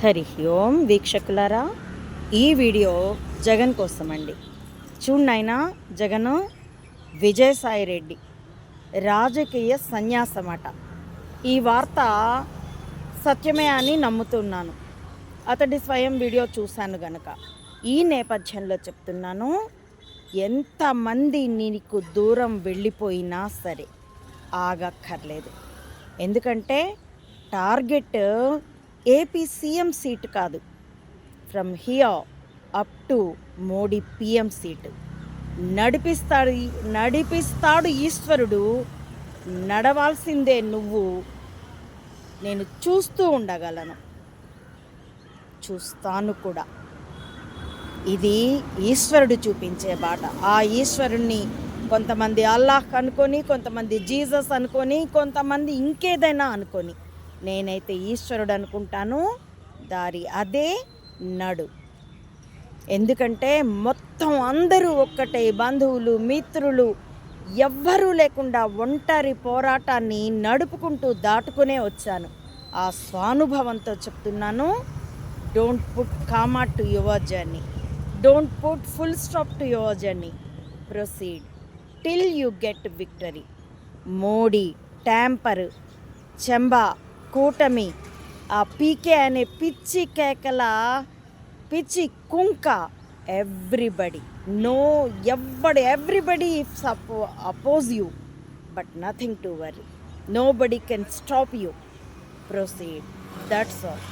హరి ఓం వీక్షకులారా, ఈ వీడియో జగన్ కోసమండి. చూడనైనా జగన్ విజయసాయి రెడ్డి రాజకీయ సన్యాసమట. ఈ వార్త సత్యమే అని నమ్ముతున్నాను. అతడి స్వయం వీడియో చూశాను గనక ఈ నేపథ్యంలో చెప్తున్నాను. ఎంతమంది నీకు దూరం వెళ్ళిపోయినా సరే ఆగక్కర్లేదు. ఎందుకంటే టార్గెట్ ఏపీ సీఎం సీట్ కాదు, from here up to Modi PM seat. నడిపిస్తాడు ఈశ్వరుడు, నడవాల్సిందే నువ్వు. నేను చూస్తూ ఉండగలను, చూస్తాను కూడా. ఇది ఈశ్వరుడు చూపించే బాట. ఆ ఈశ్వరుణ్ణి కొంతమంది అల్లాహ్ అనుకొని, కొంతమంది జీసస్ అనుకొని, కొంతమంది ఇంకేదైనా అనుకొని, నేనైతే ఈశ్వరుడు అనుకుంటాను. దారి అదే, నడు. ఎందుకంటే మొత్తం అందరూ ఒక్కటే, బంధువులు మిత్రులు ఎవ్వరూ లేకుండా ఒంటరి పోరాటాన్ని నడుపుకుంటూ దాటుకునే వచ్చాను. ఆ స్వానుభవంతో చెప్తున్నాను. Don't put comma to your journey, don't put full stop to your journey. Proceed till you get victory. Modi, ట్యాంపర్, చెంబా, కూటమి, ఆ పీకే అనే పిచ్చి కేకల, పిచ్చి కుంక, everybody no, everybody oppose you, but nothing to worry. Nobody can stop you. Proceed, that's all.